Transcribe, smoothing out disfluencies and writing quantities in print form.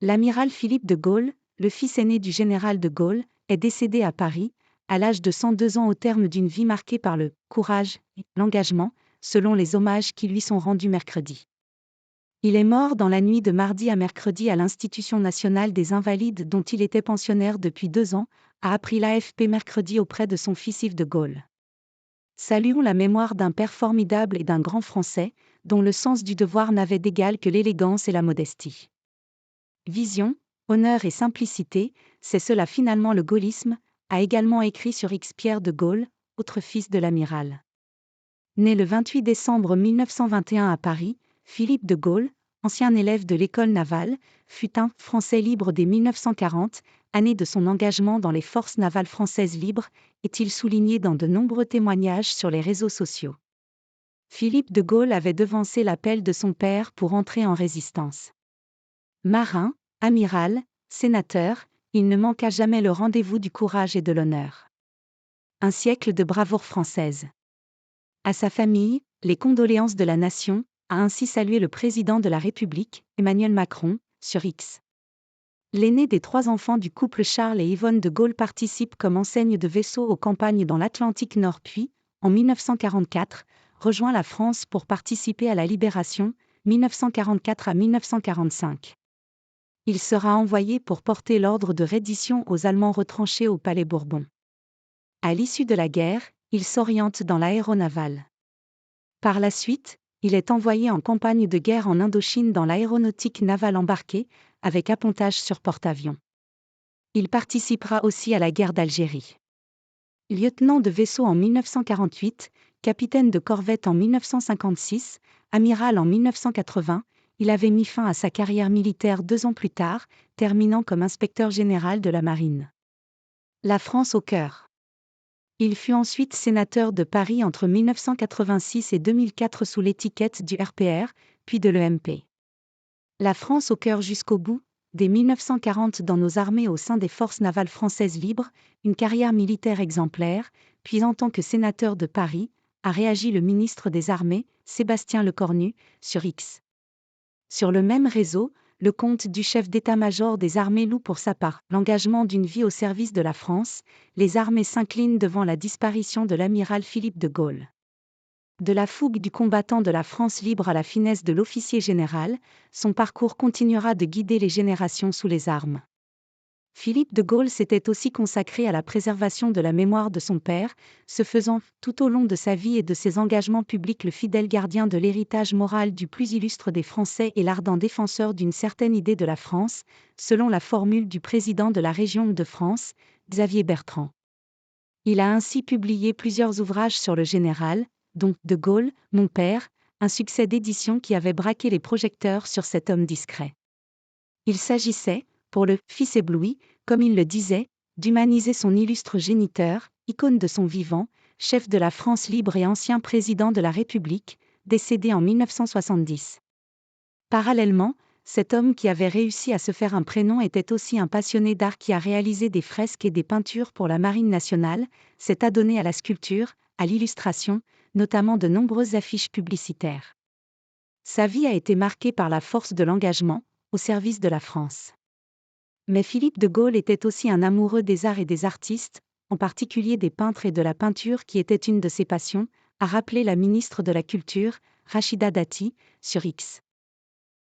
L'amiral Philippe de Gaulle, le fils aîné du général de Gaulle, est décédé à Paris, à l'âge de 102 ans au terme d'une vie marquée par le courage et l'engagement, selon les hommages qui lui sont rendus mercredi. Il est mort dans la nuit de mardi à mercredi à l'Institution nationale des Invalides dont il était pensionnaire depuis 2 ans, a appris l'AFP mercredi auprès de son fils Yves de Gaulle. Saluons la mémoire d'un père formidable et d'un grand Français, dont le sens du devoir n'avait d'égal que l'élégance et la modestie. Vision, honneur et simplicité, c'est cela finalement le gaullisme, a également écrit sur X Pierre de Gaulle, autre fils de l'amiral. Né le 28 décembre 1921 à Paris, Philippe de Gaulle, ancien élève de l'école navale, fut un Français libre dès 1940, année de son engagement dans les forces navales françaises libres, est-il souligné dans de nombreux témoignages sur les réseaux sociaux. Philippe de Gaulle avait devancé l'appel de son père pour entrer en résistance. Marin, amiral, sénateur, il ne manqua jamais le rendez-vous du courage et de l'honneur. Un siècle de bravoure française. À sa famille, les condoléances de la nation, a ainsi salué le président de la République, Emmanuel Macron, sur X. L'aîné des 3 enfants du couple Charles et Yvonne de Gaulle participe comme enseigne de vaisseau aux campagnes dans l'Atlantique Nord puis, en 1944, rejoint la France pour participer à la Libération, 1944 à 1945. Il sera envoyé pour porter l'ordre de reddition aux Allemands retranchés au Palais Bourbon. À l'issue de la guerre, il s'oriente dans l'aéronavale. Par la suite, il est envoyé en campagne de guerre en Indochine dans l'aéronautique navale embarquée, avec appontage sur porte-avions. Il participera aussi à la guerre d'Algérie. Lieutenant de vaisseau en 1948, capitaine de corvette en 1956, amiral en 1980, il avait mis fin à sa carrière militaire 2 ans plus tard, terminant comme inspecteur général de la marine. La France au cœur. Il fut ensuite sénateur de Paris entre 1986 et 2004 sous l'étiquette du RPR, puis de l'EMP. La France au cœur jusqu'au bout, dès 1940 dans nos armées au sein des forces navales françaises libres, une carrière militaire exemplaire, puis en tant que sénateur de Paris, a réagi le ministre des Armées, Sébastien Lecornu, sur X. Sur le même réseau, le compte du chef d'état-major des armées loue pour sa part l'engagement d'une vie au service de la France, les armées s'inclinent devant la disparition de l'amiral Philippe de Gaulle. De la fougue du combattant de la France libre à la finesse de l'officier général, son parcours continuera de guider les générations sous les armes. Philippe de Gaulle s'était aussi consacré à la préservation de la mémoire de son père, se faisant, tout au long de sa vie et de ses engagements publics, le fidèle gardien de l'héritage moral du plus illustre des Français et l'ardent défenseur d'une certaine idée de la France, selon la formule du président de la région de France, Xavier Bertrand. Il a ainsi publié plusieurs ouvrages sur le général, dont De Gaulle, mon père, un succès d'édition qui avait braqué les projecteurs sur cet homme discret. Il s'agissait, pour le « fils ébloui », comme il le disait, d'humaniser son illustre géniteur, icône de son vivant, chef de la France libre et ancien président de la République, décédé en 1970. Parallèlement, cet homme qui avait réussi à se faire un prénom était aussi un passionné d'art qui a réalisé des fresques et des peintures pour la Marine nationale, s'est adonné à la sculpture, à l'illustration, notamment de nombreuses affiches publicitaires. Sa vie a été marquée par la force de l'engagement, au service de la France. Mais Philippe de Gaulle était aussi un amoureux des arts et des artistes, en particulier des peintres et de la peinture qui était une de ses passions, a rappelé la ministre de la Culture, Rachida Dati, sur X.